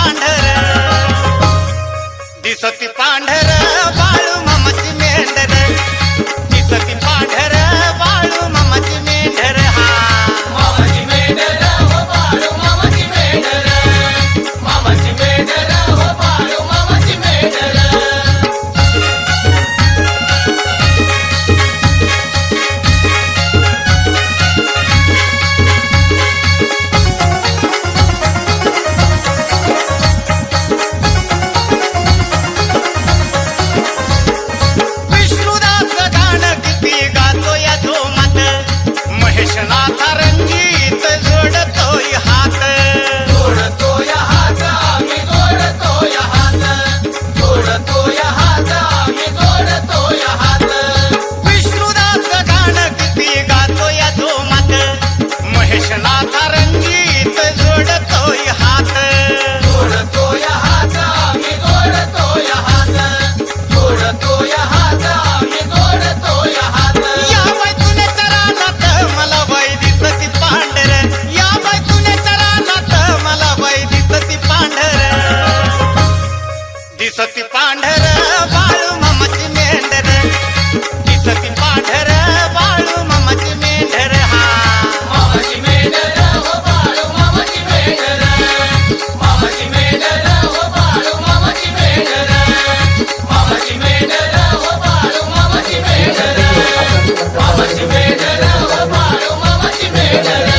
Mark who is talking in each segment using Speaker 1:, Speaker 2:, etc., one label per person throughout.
Speaker 1: पांढर दिसती पांढर बाळू मामाची मेंढर दिसती पांढर बाळू मामाची मेंढर हा
Speaker 2: मामाची मेंढर हो बाळू मामाची मेंढर मामाची मेंढर हो बाळू मामाची मेंढर
Speaker 1: विष्णुदास गाणं किती गातो या धोमात महेशनाथ रंगीत जोडतोय हात
Speaker 2: जोडतोय हात आम्ही जोडतोय हात जोडतोय हात आम्ही जोडतोय हात
Speaker 1: विष्णुदास गाणं किती गातो या धोमात महेशनाथ रंगीत जोडतोय हात
Speaker 2: जोडतोय हात आम्ही जोडतोय हात जोडतोय हात आम्ही जोडतोय हात
Speaker 1: या बैतुण्याच्या रानात मला बाई दिसती पांढर या बैतुण्याच्या रानात मला बाई दिसती पांढर दिसती पांढर बाळू मामाची मेंढर दिसती पांढर बाळू मामाची मेंढर हा
Speaker 2: मामाची मेंढर हो बाळू मामाची मेंढर मामाची मेंढर हो बाळू मामाची मेंढर मामाची मेंढर हो बाळू मामाची मेंढर मामाची मेंढर हो बाळू मामाची मेंढर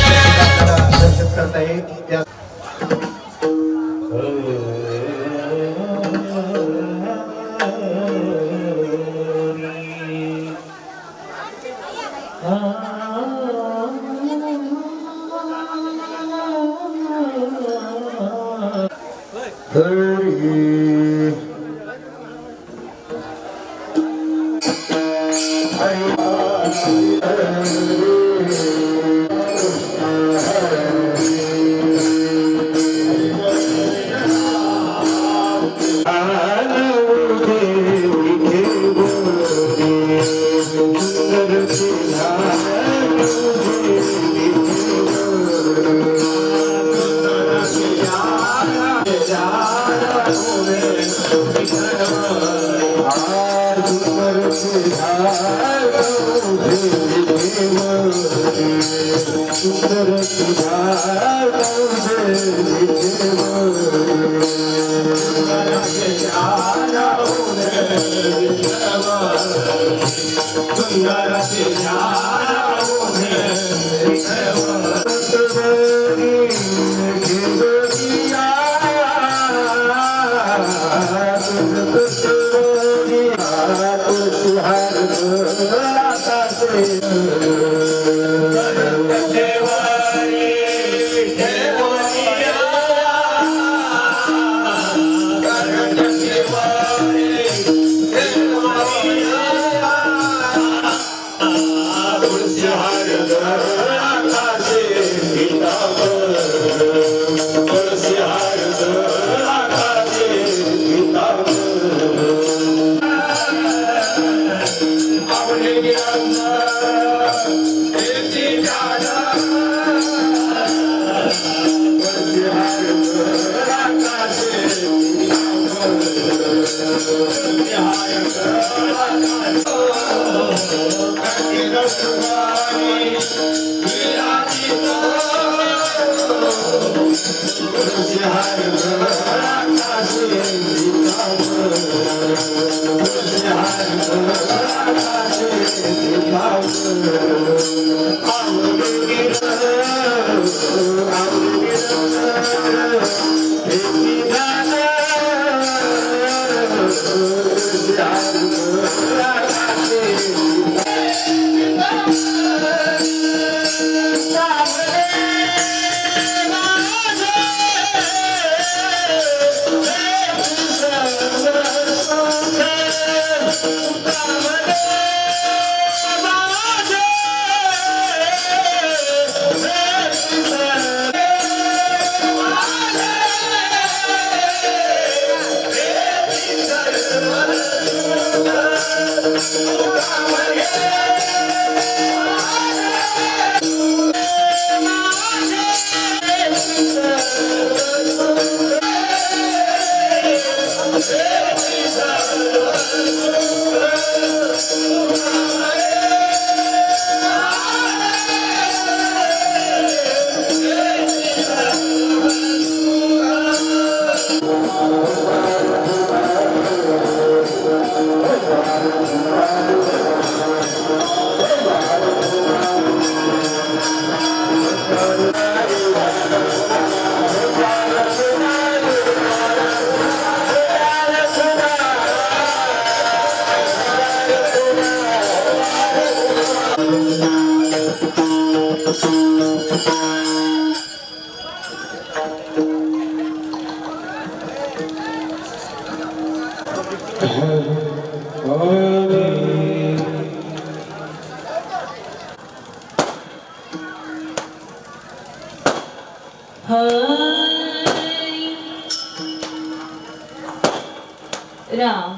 Speaker 3: राम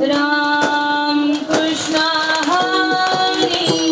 Speaker 3: राम कृष्ण हरी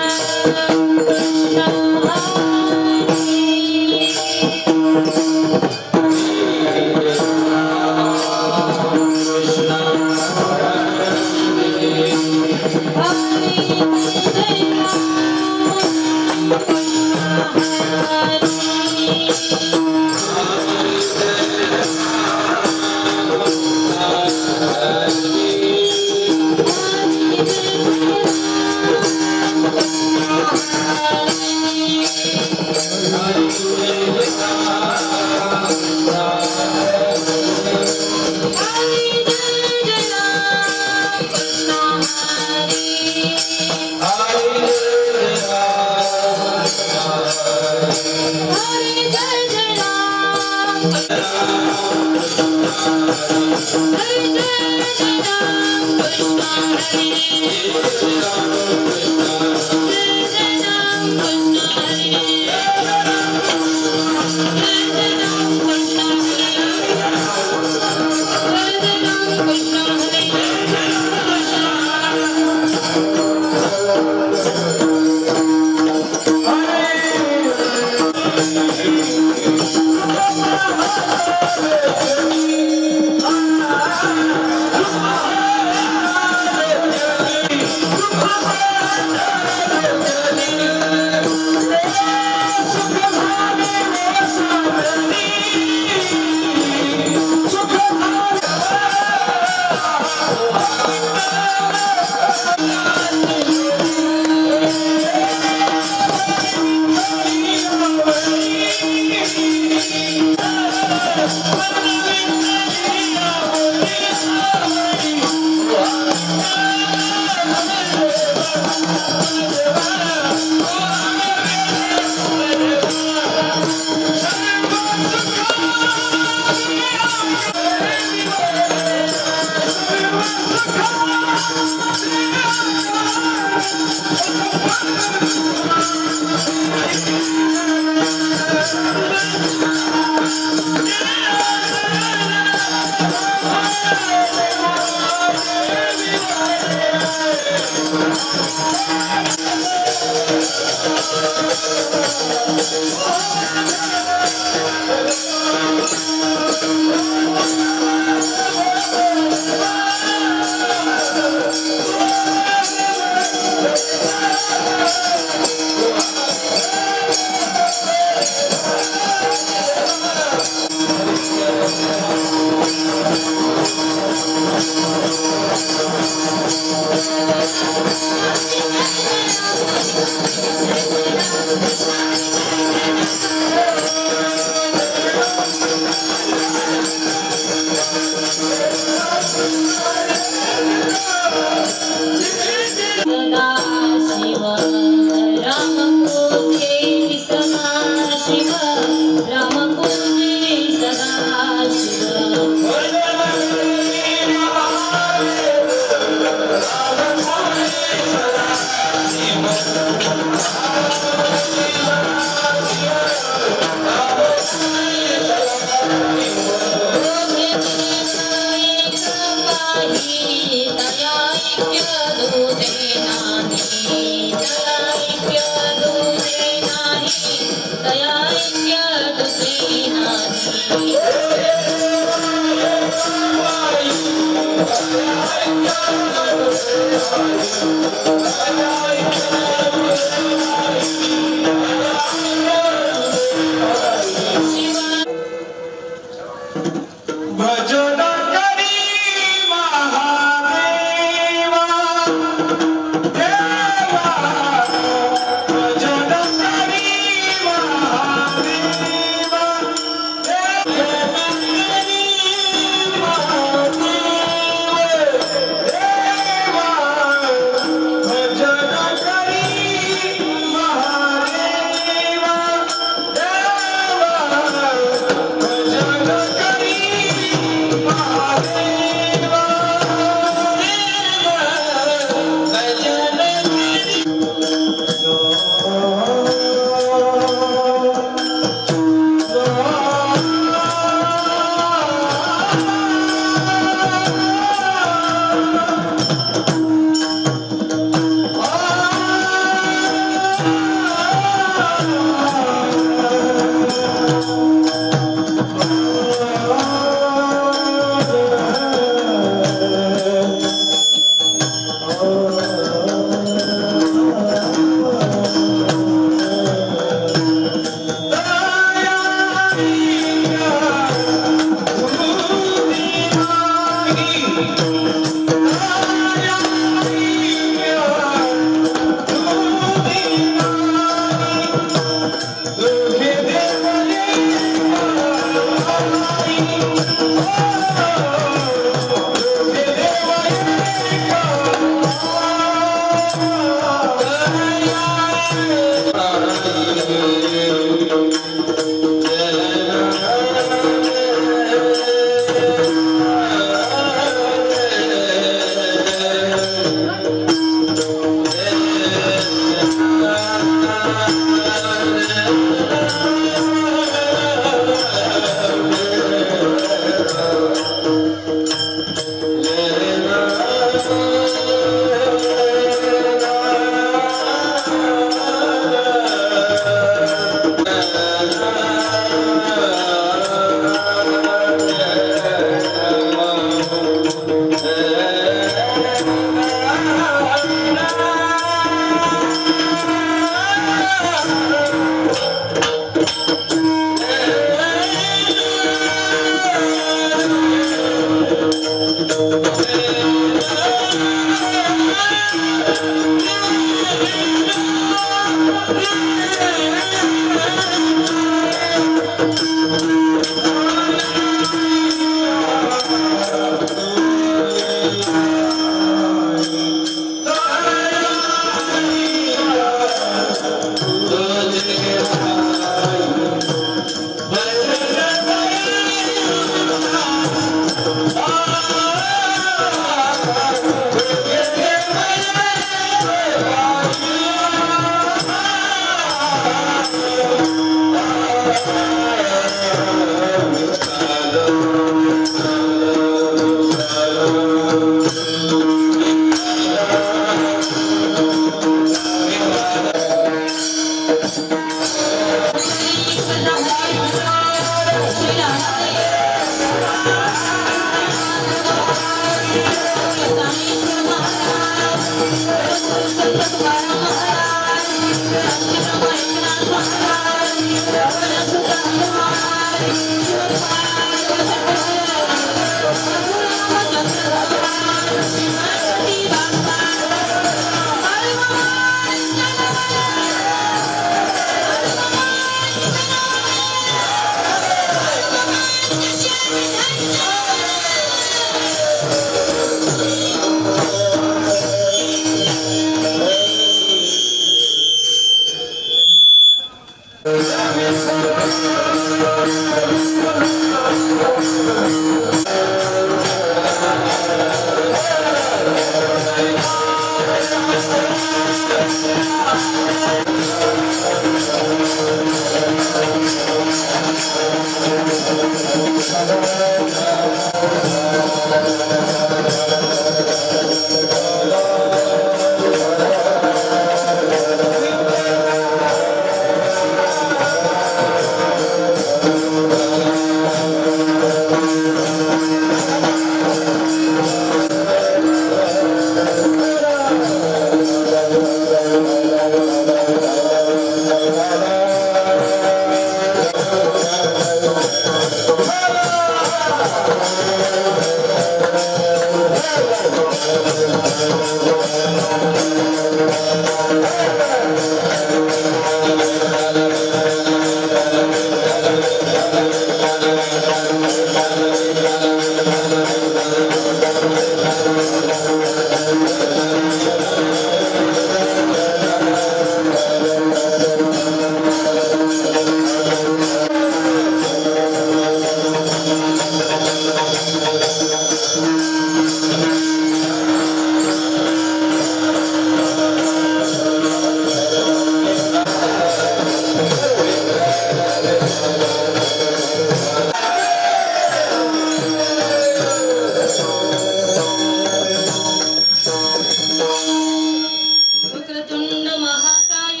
Speaker 3: वक्रतुंड महाकाय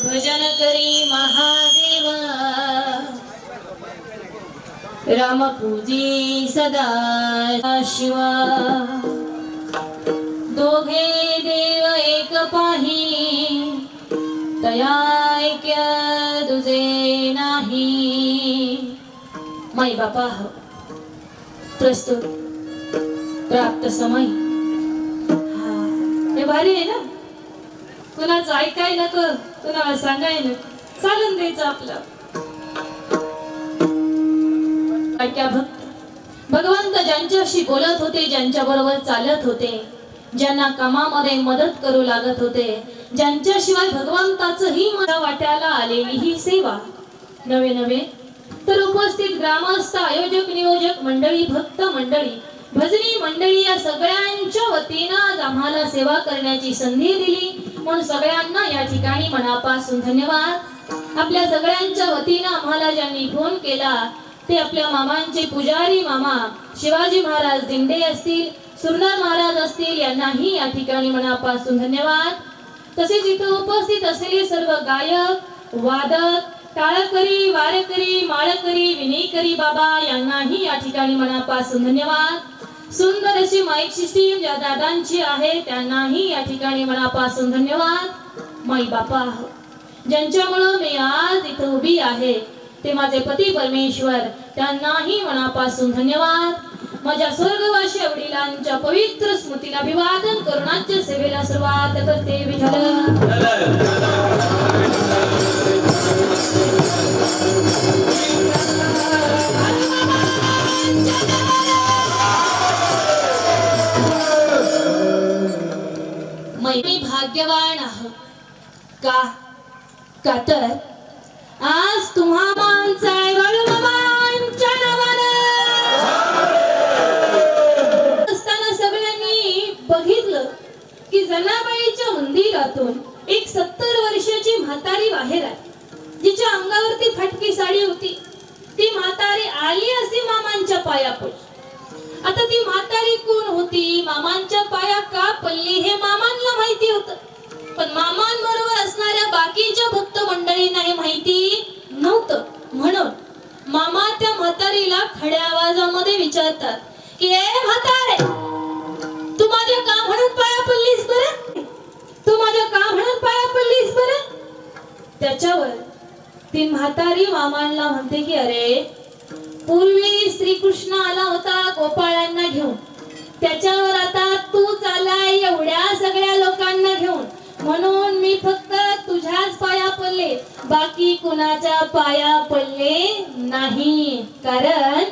Speaker 3: भजन करी महादेव राम पूजी सदा शिवा दोघे देव एक पाही तया ऐक्य तुझे नाही माई बापा प्रस्तुत प्राप्त समय हे भारी आहे ना कुणाचं ऐकाय नको कुणाला सांगाय नको चालून द्यायचं आपलं ऐक्या भक्त भगवंत ज्यांच्याशी बोलत होते ज्यांच्या बरोबर चालत होते ज्यांना कामामध्ये मदत करू लागत होते ज्यांच्याशिवाय भगवंताचंही मला वाट्याला आलेली ही सेवा नवे नवे तर उपस्थित ग्रामस्थ आयोजक नियोजक मंडळी भक्त मंडळी भजनी मंडळी या सगळ्यांच्या वतीनं आज आम्हाला सेवा करण्याची संधी दिली म्हणून सगळ्यांना या ठिकाणी मनापासून धन्यवाद आपल्या सगळ्यांच्या वतीनं आम्हाला ज्यांनी फोन केला ते आपल्या मामांचे पुजारी मामा शिवाजी महाराज दिंडे असतील सुरनार महाराज असतील यांनाही या ठिकाणी मनापासून धन्यवाद तसेच इथे उपस्थित असलेले सर्व गायक वादक टाळकरी वारकरी माळकरी विनेकरी बाबा यांनाही या ठिकाणी मनापासून धन्यवाद सुंदर अशी माईक सिस्टीम ज्या दादांची आहे त्यांनाही या ठिकाणी मनापासून धन्यवाद माई बापा ज्यांच्यामुळे मी आज इथे उभी आहे ते माझे पती परमेश्वर त्यांनाही मनापासून धन्यवाद माझ्या स्वर्गवासी वडिलांच्या पवित्र स्मृतीला अभिवादन करुणाच्या सेवेला सुरुवात करते विठ्ठल मी भाग्यवान आहे का तर आज तुम्हा माणसाय वळवमांच्या नावानं असताना सगळ्यांनी बघितलं की जनाबाईच्या मंदिरातून एक 70 वर्षाची म्हातारी बाहेर आली जिच्या अंगावरती फाटकी साडी होती ती म्हातारी आली अशी मामांच्या पायापड आता ती म्हातारी कोण होती, मामांच्या पाया का पडली हे मामांना माहिती होतं, पण मामांबरोबर असणाऱ्या बाकीच्या भक्त मंडळींना हे माहिती नव्हतं. म्हणून मामा त्या म्हातारीला खड्या आवाजामध्ये विचारतात की ए म्हातारे, तू माझ्या का म्हणून पाया पडलीस बरं, तू माझ्या का म्हणून पाया पडलीस बरं. त्याच्यावर ती म्हातारी मामांना म्हणते की अरे, पूर्वी श्रीकृष्ण आला होता गोपाळांना घेऊन, त्याच्यावर आता तूच आलाय एवढ्या सगळ्या लोकांना घेऊन, म्हणून मी फक्त तुझ्याच पाया पडले, बाकी कुणाच्या पाया पडले नाही. कारण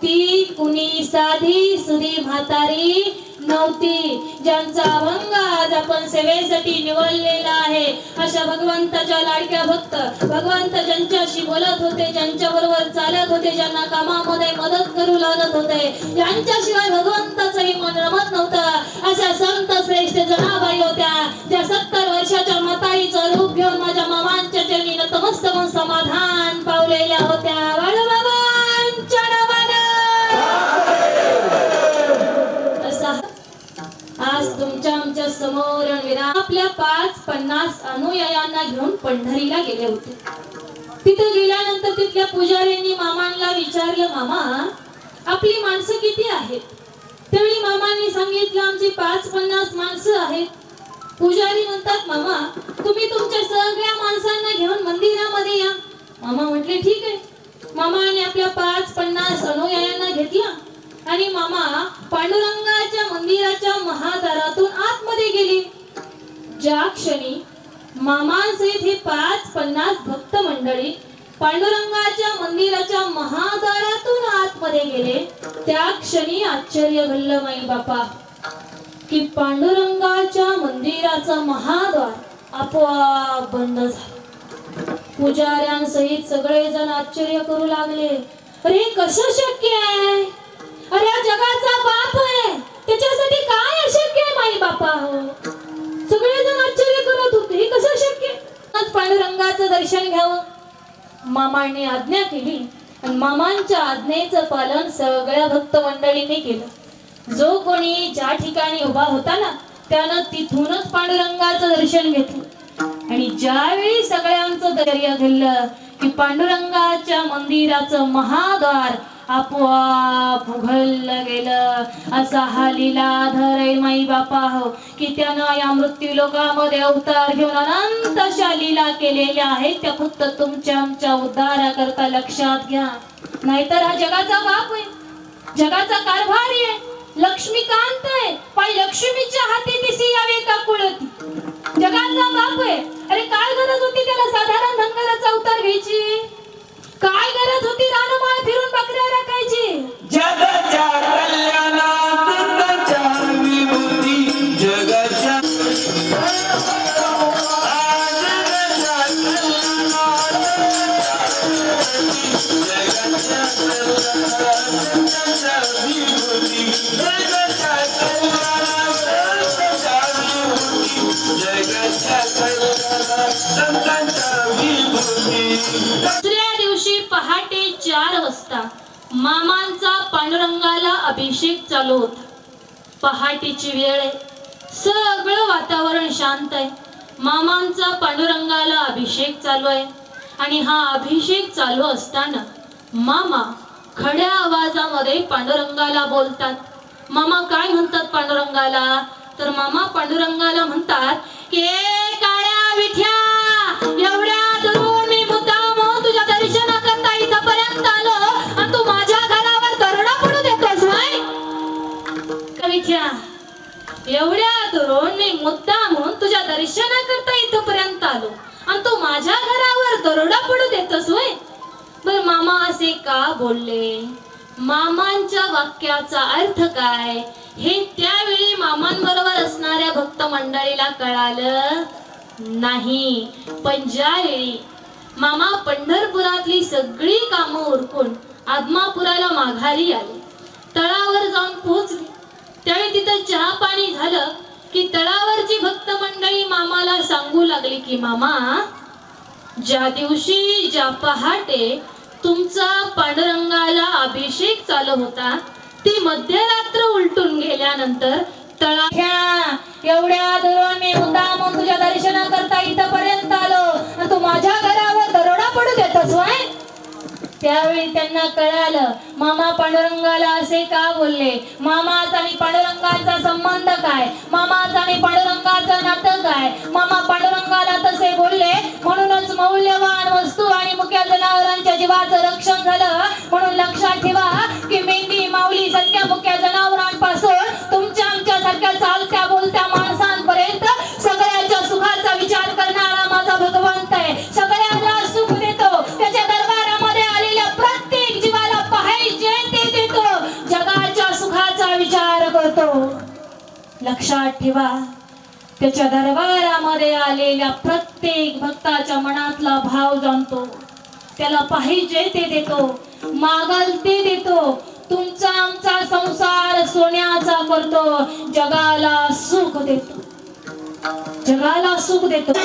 Speaker 3: ती कुणी साधी सुधी म्हातारी नव्हती, ज्यांचा अभंग आज आपण सेवेसाठी निवडलेला आहे. अशा भगवंताच्या लाडक्या भक्त, भगवंत ज्यांच्याशी बोलत होते, ज्यांच्या बरोबर चालत होते, ज्यांना कामामध्ये मदत करू लागत होते, ज्यांच्याशिवाय भगवंताचंही मन रमत नव्हतं, अशा संत श्रेष्ठ जनाबाई होत्या, ज्या 70 वर्षाच्या म्हातारीचं रूप घेऊन माझ्या मामांच्या चरणी नतमस्तक समाधान पावलेल्या होत्या. बाळूमामांच्या नावानं आज तुमच्या आमच्या समोर आपल्या 5-50 अनुयायांना घेऊन पंढरीला गेले होते. तिथे गेल्यानंतर तिथल्या पुजाऱ्यांनी मामांना विचारलं, मामा आपली माणसं किती आहेत. त्यावेळी मामांनी सांगितलं आमची 5-50 माणसं आहेत. पुजारी म्हणतात, मामा तुम्ही तुमच्या सगळ्या माणसांना घेऊन मंदिरामध्ये या. मामा म्हटले ठीक आहे. मामाने आपल्या 5-50 अनुयायांना घेतला आणि मामा पांडुरंगाच्या मंदिराच्या महाद्वारातून आतमध्ये गेले. ज्या क्षणी मामांसहित हे 5-50 भक्त मंडळी पांडुरंगाच्या मंदिराच्या महाद्वारातून आतमध्ये गेले, त्या क्षणी आश्चर्य घडलं माई बापा, की पांडुरंगाच्या मंदिराचं महाद्वार आपोआप बंद झालं. पुजाऱ्यांसहित सगळेजण आश्चर्य करू लागले, अरे कसं शक्य आहे, अरे या जगाचा बाप आहे, त्याच्यासाठी काय अशक्य आहे माई बापा हो. सगळेजण आश्चर्य करत होते, हे कसं शक्य. पांडुरंगाचं दर्शन घ्यावं मामाने आज्ञा केली आणि मामांच्या आज्ञेचं पालन सगळ्या भक्त मंडळींनी केलं. जो कोणी ज्या ठिकाणी उभा होता ना, त्यानं तिथूनच पांडुरंगाचं दर्शन घेतलं. आणि ज्यावेळी सगळ्यांचं धैर्य घडलं की पांडुरंगाच्या मंदिराचं महाद्वार आपोआप उघडलं गेलं, असा हा लीलाधर आहे माई बापा हो, की त्यानं या मृत्यू लोकामध्ये अवतार घेऊन अनंत अशा लीला केलेल्या आहेत. त्या फक्त तुमच्या आमच्या उद्धाराकरता लक्षात घ्या. नाहीतर हा जगाचा बाप आहे, जगाचा कारभारी आहे, लक्ष्मीकांत आहे, पण लक्ष्मीच्या हाती दिसी यावे का कुळती. जगाचा बाप आहे. अरे काय गरज होती त्याला साधारण धनगराचा अवतार घ्यायची, काय गरज होती रानमाळ फिरून बकऱ्या राखायची.
Speaker 4: जगाच्या कल्याणात विभूती, जगाच्या
Speaker 3: दुसऱ्या दिवशी पहाटे 4 वाजता मामांचा पांडुरंगाला अभिषेक चालू होता. पहाटेची वेळ आहे, सगळं वातावरण शांत आहे. मामांचा पांडुरंगाला अभिषेक चालू आहे आणि हा अभिषेक चालू असताना मामा खड्या आवाजामध्ये पांडुरंगाला बोलतात. मामा काय म्हणतात पांडुरंगाला, तर मामा पांडुरंगाला म्हणतात की काळ्या विठ्या, एवढ्या दुरून मी मुद्दाम तुझ्या दर्शनाकरता इथपर्यंत आलो आणि तू माझ्या घरावर दरोडा पडू देतोस व्हय. विठ्या, एवढ्या दुरून मी मुद्दाम तुझ्या दर्शनाकरता इथपर्यंत आलो आणि तू माझ्या घरावर दरोडा पडू देतोस व्हय. बर मामा असे का बोलले, मामांच्या वाक्याचा अर्थ काय हे त्यावेळी मामांबरोबर असणाऱ्या भक्त मंडळीला कळालं नाही. पण ज्यावेळी मामा पंढरपुरातली सगळी कामं उरकून आदमापुराला माघारी आले, तळावर जाऊन पोहोचले, त्यावेळी तिथं चहा पाणी झालं की तळावरची भक्त मंडळी मामाला सांगू लागली की मामा, ज्या दिवशी ज्या पहाटे तुमचा पांडुरंगाला अभिषेक चालू होता, ती मध्यरात्र उलटून गेल्यानंतर एवढ्या दुरून मी मुद्दाम तुझ्या दर्शनाकरता इथपर्यंत आलो आणि तू माझ्या घरावर दरोडा पडू देतोस व्हय? त्यावेळी त्यांना कळालं मामा पांडुरंगाला असे का बोलले, मामाचा आणि पांडुरंगाचा संबंध काय, मामाचा आणि पांडुरंगाचं नातं काय. मामा पांडुरंगाला तसे बोलले म्हणूनच मौल्यवान वस्तू आणि मुक्या जनावरांच्या जीवाचं रक्षण झालं. म्हणून लक्षात ठेवा की मेंढी माऊली सारख्या मुक्या जनावरांपासून तुमच्या आमच्या सारख्या चालत्या बोलत्या माणसांपर्यंत सगळ्यांच्या सुखाचा विचार करणारा माझा भगवंत आहे. सगळ्यांना सुख देतो, त्याच्या दरबारामध्ये आलेल्या प्रत्येक जीवाला पाहिजे ते देतो, जगाच्या सुखाचा विचार करतो. लक्षात ठेवा त्याच्या दरबारामध्ये आलेल्या प्रत्येक भक्ताच्या मनातला भाव जाणतो, त्याला पाहिजे ते देतो, मागल ते देतो. तुमचा आमचा संसार सोन्याचा करतो, जगाला सुख देतो, जगाला सुख देतो.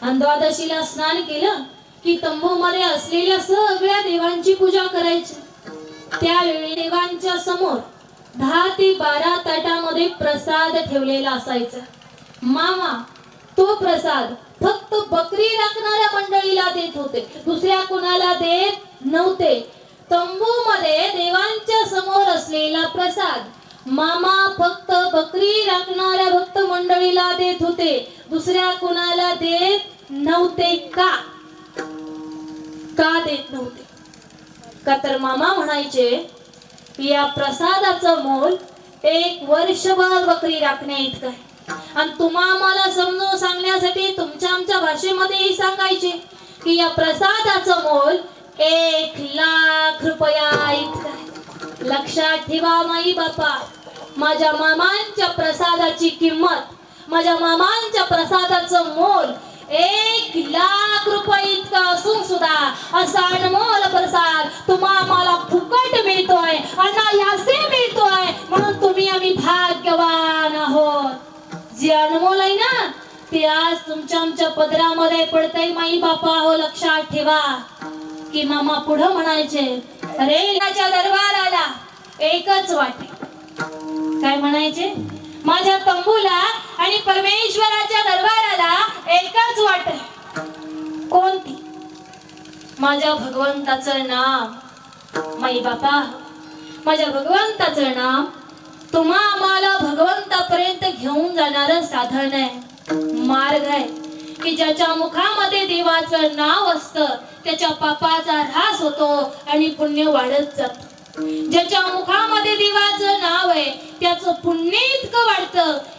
Speaker 3: आणि द्वादशीला स्नान केलं की तंबूमध्ये असलेल्या सगळ्या देवांची पूजा करायची. त्यावेळी देवांच्या समोर 10 ते 12 ताटामध्ये प्रसाद ठेवलेला असायचा. मामा तो प्रसाद फक्त बकरी राखणाऱ्या मंडळीला देत होते, दुसऱ्या कोणाला देत नव्हते. तंबूमध्ये देवांच्या समोर असलेला प्रसाद मामा फक्त बकरी राखणाऱ्या भक्त मंडळीला देत होते, दुसऱ्या कोणाला देत नव्हते. का देत नव्हते? का तर मामा म्हणायचे या प्रसादाचं मोल 1 वर्षभर बकरी राखण्या इतकं आहे. आणि तुम्हा मला समजून सांगण्यासाठी तुमच्या आमच्या भाषेमध्येही सांगायचे की या प्रसादाचं मोल 1,00,000 रुपया इतकं आहे. लक्षात ठेवा माई बापा, माझ्या मामांच्या प्रसादाची किंमत, माझ्या मामांच्या प्रसादाचं मोल 1,00,000 रुपये इतका असून सुद्धा असा अनमोल प्रसाद तुम्हा मला फुकट मिळतोय, अनायासे मिळतोय, म्हणून तुम्ही आम्ही भाग्यवान आहोत. जे अनमोल आहे ना ते आज तुमच्या आमच्या पदरामध्ये पडतंय माई बापा हो लक्षात ठेवा की मामा पुढं म्हणायचे अरे माझ्या दरबाराला एकच वाटे काय म्हणायचे माझ्या तंबूला आणि परमेश्वराच्या दरबाराला एकच वाटे कोणती माझ्या भगवंताचं नाम माई बापा माझ्या भगवंताचं नाम तुम्हा आम्हाला भगवंतापर्यंत घेऊन जाणार साधन आहे मार्ग आहे की ज्याच्या मुखामध्ये देवाचं नाव असतं त्याच्या पापाचा ऱ्हास होतो आणि पुण्य वाढत जात ज्याच्या मुखामध्ये देवाचं नाव आहे त्याचं पुण्य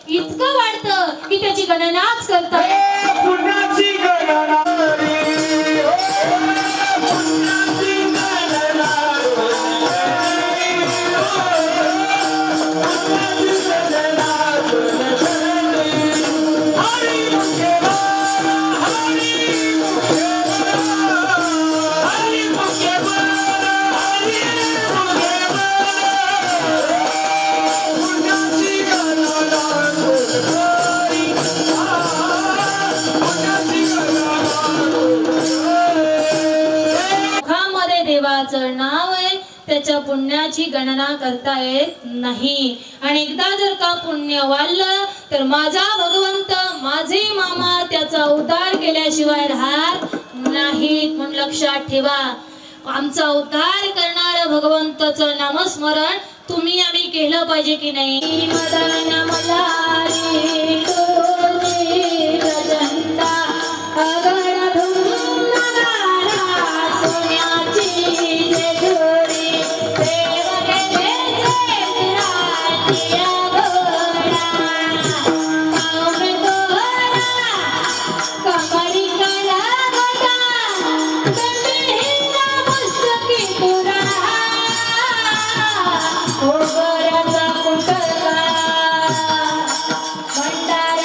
Speaker 3: इतकं वाढतं की त्याची गणनाच करता येत नाही.
Speaker 4: पुण्याची गणना रे, ओ, पुण्याची गणना
Speaker 3: मुखामध्ये देवाचं नाव आहे त्याच्या पुण्याची गणना करता येत नाही आणि एकदा जर का पुण्य वाढलं तर माझा भगवंत माझे मामा त्याचा उद्धार केल्याशिवाय राहत नाहीत म्हणून लक्षात ठेवा आमचा उद्धार करणाऱ्या भगवंताचं नामस्मरण तुम्ही आम्ही केलं पाहिजे की नाही मदन मल्हारी डोले रजंता अगण धुंदगारा सोन्याची जेजुरी देव गेले जे रातिया गोडा अमृतोरा कमरी कला गोटा दंडहीरा पुस्तकी पुरा ओगराचा कुंडला भंडारा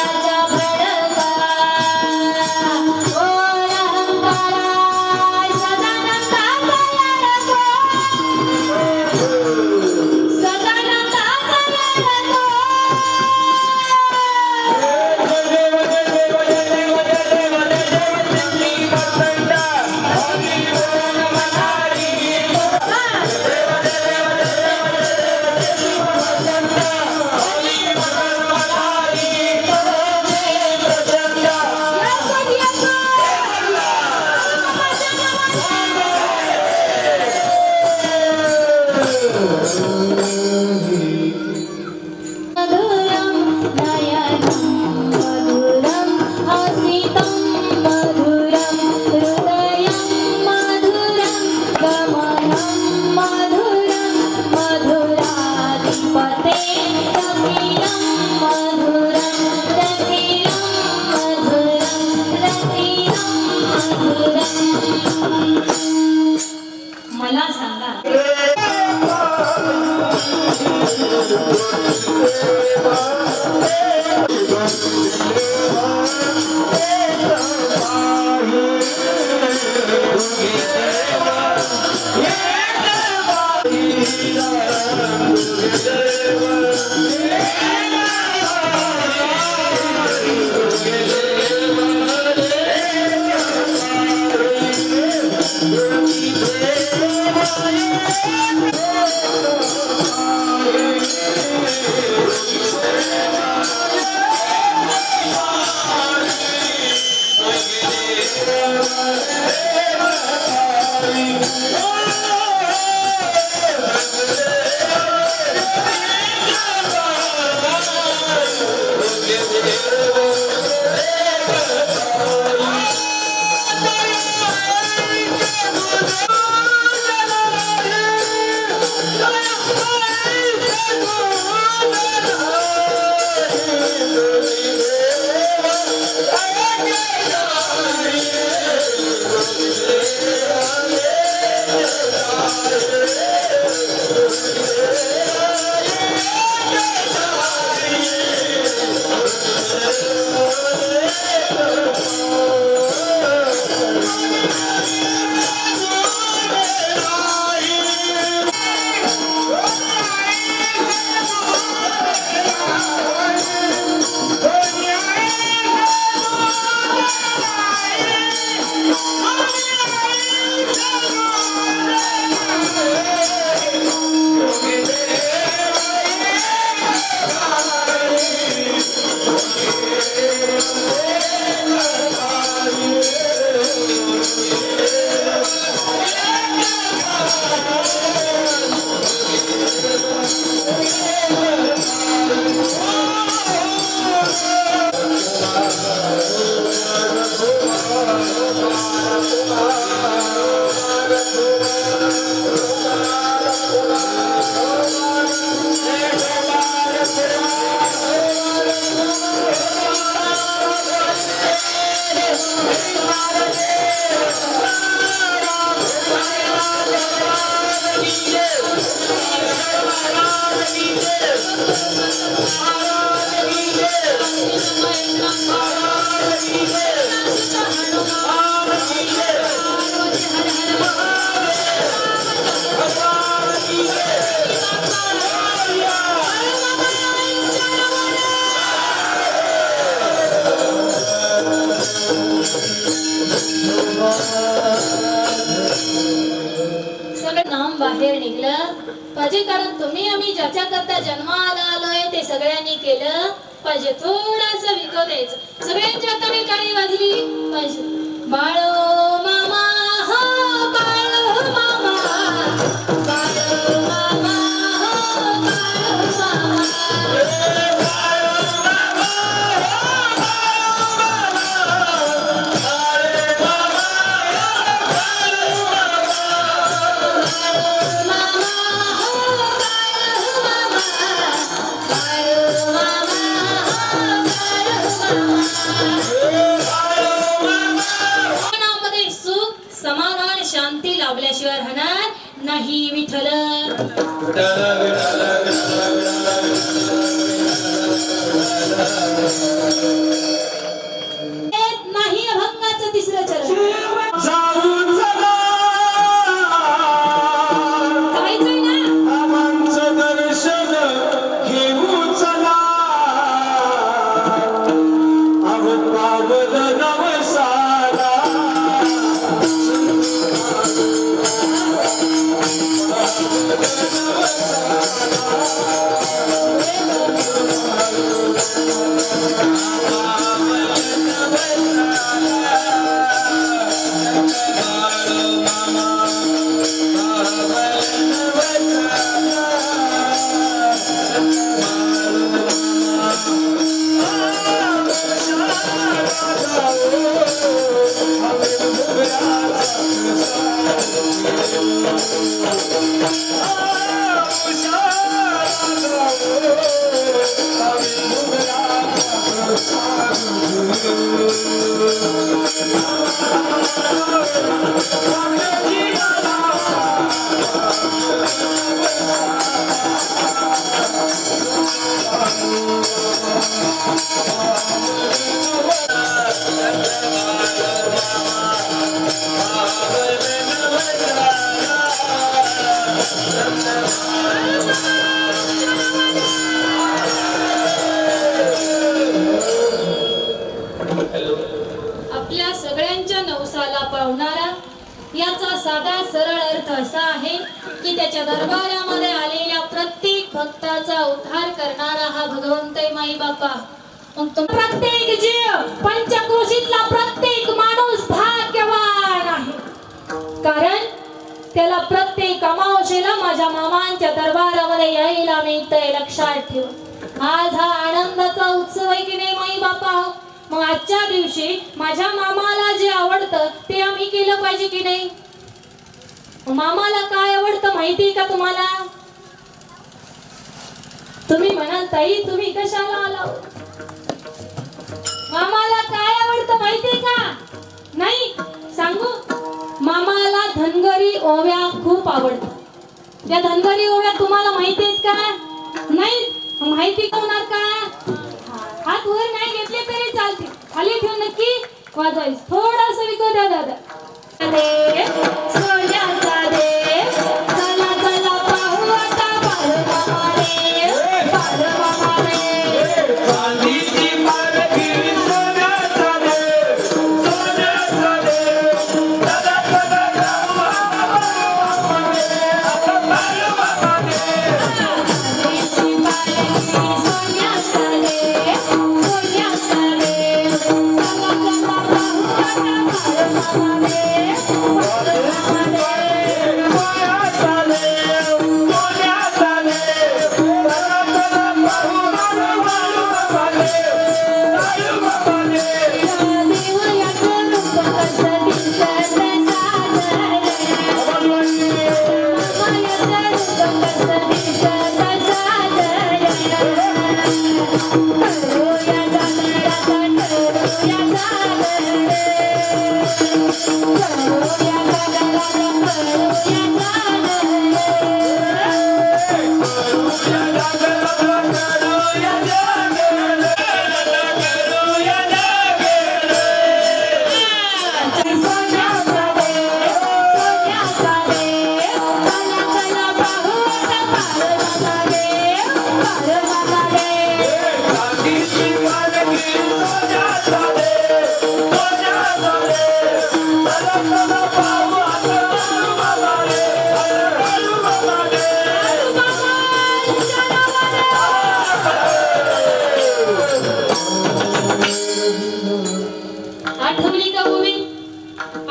Speaker 3: सगळं नाम बाहेर निघलं पाहिजे, कारण तुम्ही आम्ही ज्याच्या करता जन्माला आलोय ते सगळ्यांनी केलं पाहिजे. थोडासा विको द्यायचं. सगळ्यांच्या हाताने टाळी वाजली पाहिजे. बाळो मामा हो बाळो मामा, बाळो मामा हो बाळो मामा. मनामध्ये सुख समाधान शांती लाभल्याशिवाय राहणार नाही विठ्ठल. येत नाही अभंगाचं तिसरं चरण.
Speaker 4: जाऊ चला
Speaker 3: जायचंय ना.
Speaker 4: आमांचं दर्शन घेऊ चला, अहो पावल नवसाला.
Speaker 3: आपल्या सगळ्यांच्या नवसाला पावणारा याचा साधा सरळ अर्थ असा आहे की त्याच्या दरबारामध्ये आलेल्या प्रत्येक भक्ताचा उद्धार करणारा हा भगवंत आहे माई बापा. मग प्रत्येक जीव पंचक्रोशीतला प्रत्येक माणूस भाग्यवान आहे, कारण त्याला प्रत्येक अमावस्येला माझ्या मामांच्या दरबारामध्ये यायला मिळतंय. लक्षात ठेवा, आज हा आनंदाचा उत्सव आहे की नाही माई बापा. मग आजच्या दिवशी माझ्या मामाला जे आवडतं ते आम्ही केलं पाहिजे की नाही. मामाला काय आवडतं माहिती का तुम्हाला? तुम्ही म्हणाल ताई तुम्ही कशाला आला? मामाला काय आवडतं माहिती का? नाही सांगू, मामाला धनगरी ओव्या खूप आवडतात. या धनगरी ओव्या तुम्हाला माहिती आहेत का? नाही माहिती होणार का? हात वर नाही घेतले तरी चालते, खाली ठेवून नक्की वाजवायचं. थोडंसं विकू द्या दादा. सोन्याचा देव चला चला पाहू आता बाळमामा रे, बाळमामा रे.
Speaker 4: चांदीची पालखी सोन्याचा देव, सोन्याचा देव. चला चला जाऊ बाळमामा रे, आता बाळमामा रे.
Speaker 3: चांदीची पालखी सोन्याचा देव, सोन्याचा देव. चला चला पाहू आता बाळमामा रे, बाळमामा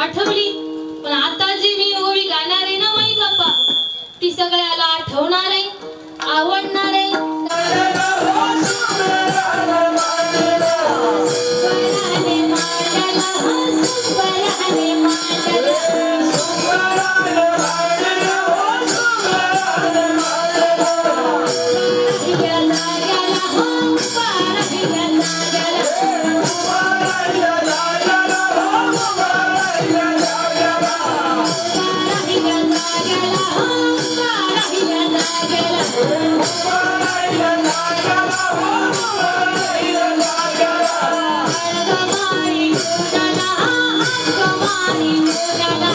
Speaker 3: आठवली, पण आता जी मी ओळी गाणार आहे ना माई बाप्पा, ती सगळ्याला आठवणार आहे, आवडणार आहे. सुंदराने मांडला, सुंदराने मांडला, हिया जाग्याला हो, पारा हिया जाग्याला, पारा हिया जाग्याला हो, पारा हिया जाग्याला. हळगमारी बोलाला, हळगमारी बोलाला,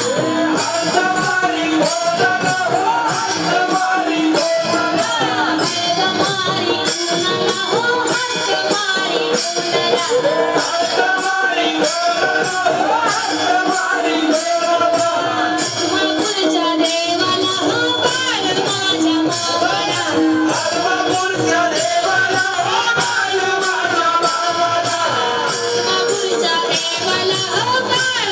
Speaker 3: हळगमारी बोलाला हो, हळगमारी बोलाला. मापूरच्या देवाला हो, बाळ माझ्या मावाला, मापूरच्या देवाला हो, बाळ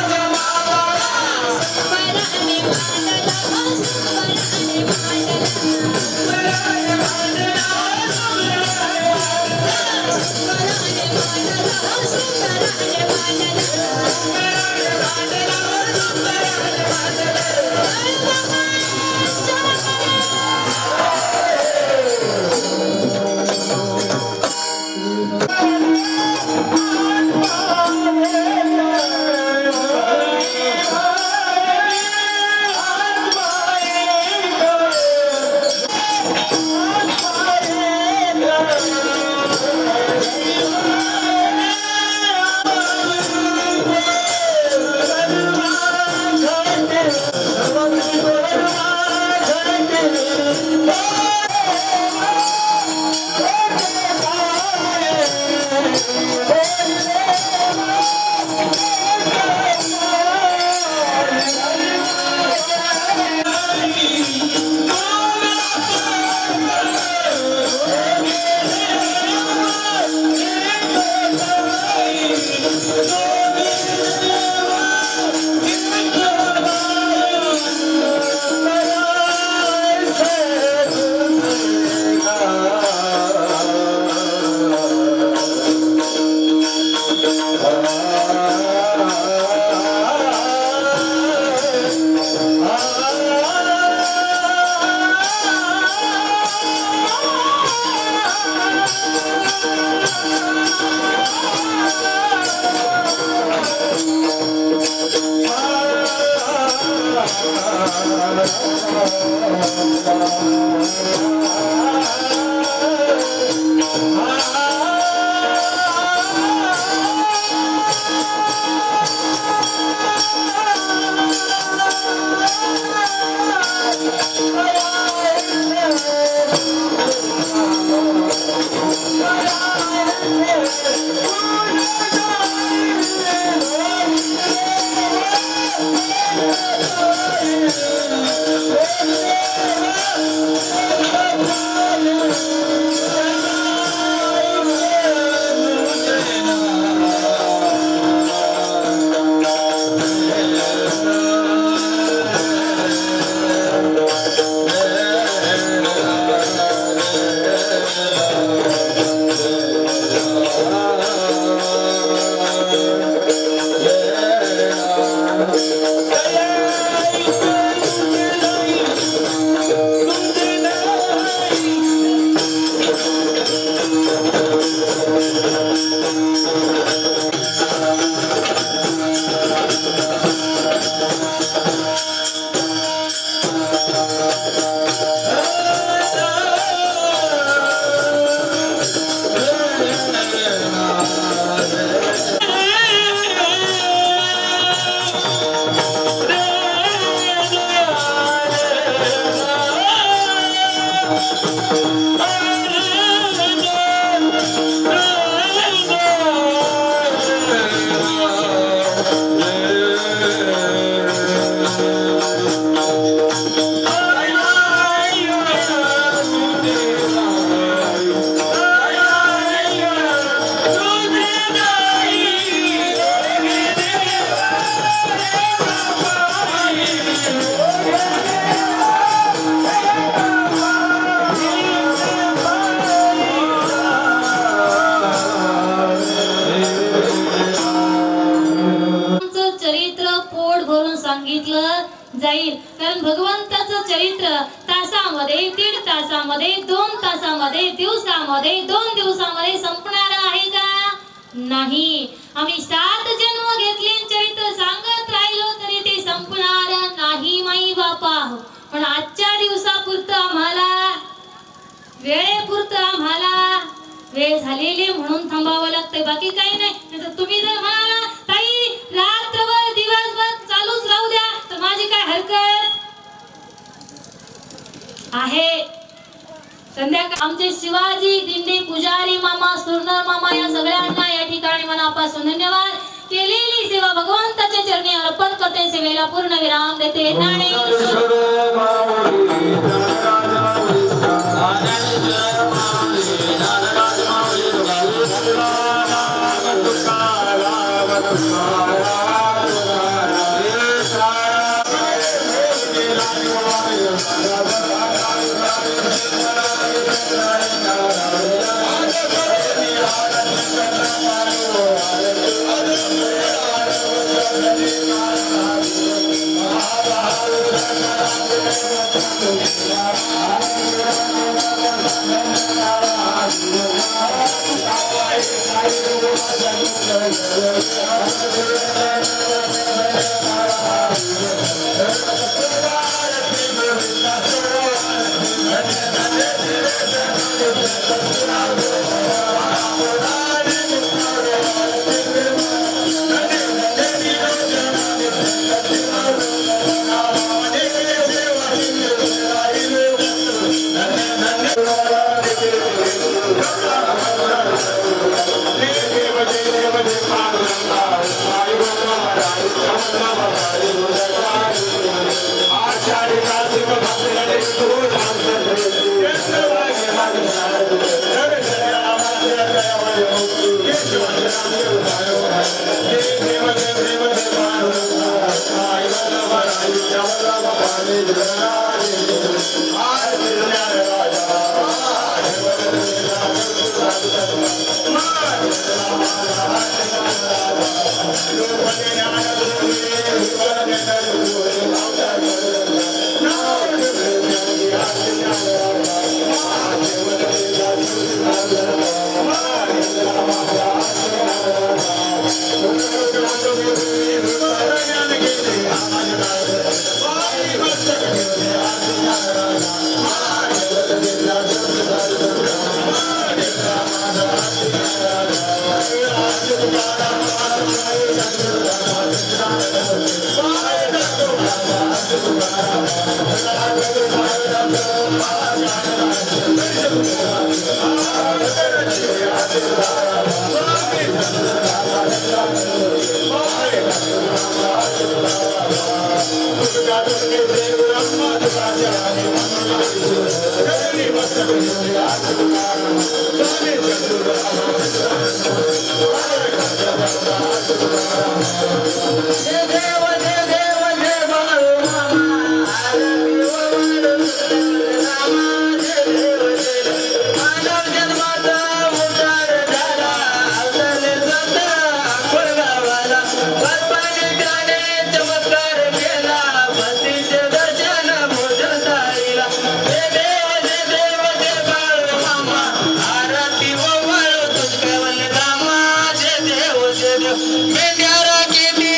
Speaker 3: माझ्या मावाला. सुंदराने मांडला हो, सुंदराने मांडला, सुंदराने मांडला हो, सुंदराने पण भगवंताचं चरित्र तासामध्ये, 1.5 तासामध्ये, 2 तासामध्ये, दिवसामध्ये, 2 दिवसामध्ये संपणार आहे का? नाही. आम्ही 7 जन्म घेतले चरित्र सांगत राहिलो तरी ते संपणार नाही माई बापा. पण आजच्या दिवसापुरतं आम्हाला, वेळेपुरतं आम्हाला वेळ झालेली म्हणून थांबावं लागतंय, बाकी काही नाही. नाहीतर तुम्ही जर म्हणाला ताई रात्रभर दिवसभर चालूच राहू द्या तर माझी काय हरकत आहे. संध्याकाळ आमचे शिवाजी दिंडे पुजारी मामा, सुरनर मामा या सगळ्यांना या ठिकाणी मनापासून धन्यवाद. केलेली सेवा भगवंताच्या चरणी अर्पण करते. सेवेला पूर्ण विराम देते.
Speaker 2: मेंढ्या राखीती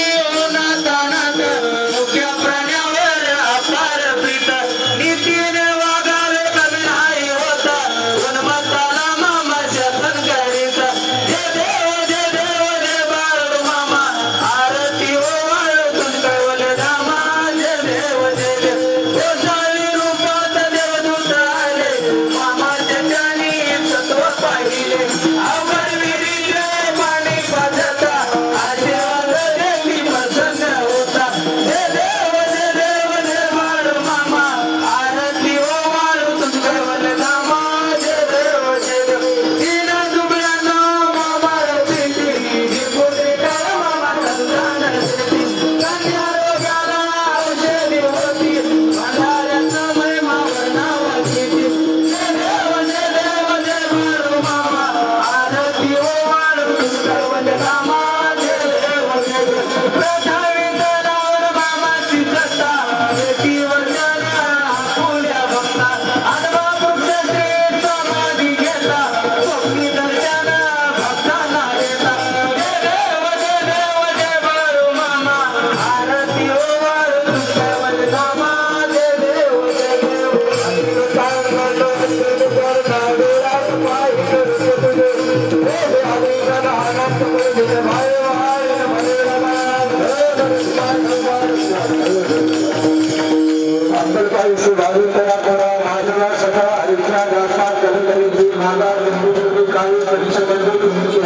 Speaker 5: वर्षबंधू तुमची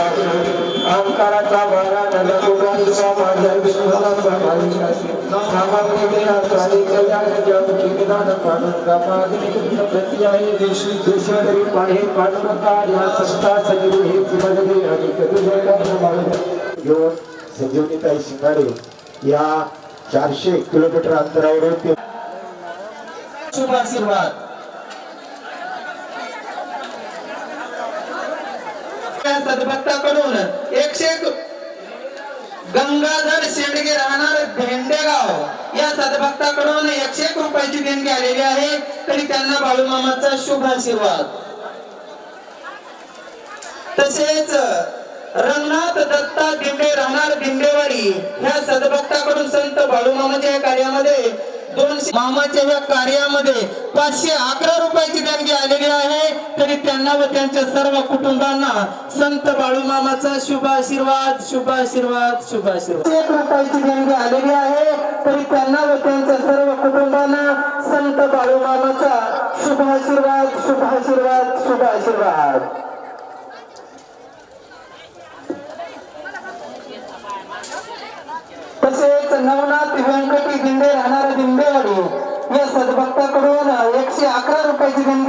Speaker 5: अहंकाराचा बारा नलकोबाईचा माझ्या विश्वाचा भाविकाशी नामामध्ये रात्री कल्याण जग विज्ञान पांडुरंगा मागणी तुमच्या प्रति आहे देशोदरी पाहे पांडुरंगा या संस्था सजीव हे पुनर्गे आणि कधीच घेऊन संजीवनीताई शिंगाडे या 400 किलोमीटर अंतरावर ते शुभ आशीर्वाद सद्भक्ताकडून 101 गंगाधर शेंडगे राहणार भेंडेगाव या सद्भक्ताकडून 101 रुपयाची देणगी आलेली आहे तरी त्यांना बाळूमामाचा शुभ आशीर्वाद. तसेच रंगनाथ दत्ता दिंडे राहणार दिंडेवाडी ह्या सद्भक्ताकडून संत बाळूमामाच्या कार्यामध्ये 200 मामाच्या या कार्यामध्ये 511 रुपयाची देणगी आलेली आहे तरी त्यांना व त्यांच्या सर्व कुटुंबांना संत बाळूमामाचा शुभ आशीर्वाद शुभ आशीर्वाद शुभ आशीर्वाद. 1 रुपयाची देणगी आलेली आहे तरी त्यांना व त्यांच्या सर्व कुटुंबांना संत बाळूमामाचा शुभ आशीर्वाद शुभ आशीर्वाद शुभ आशीर्वाद. तसेच नवनाथ व्यंकटी दिंडे राहणारा दिंडेवाडी या सद्भक्ताकडून 111 रुपयाची देणगी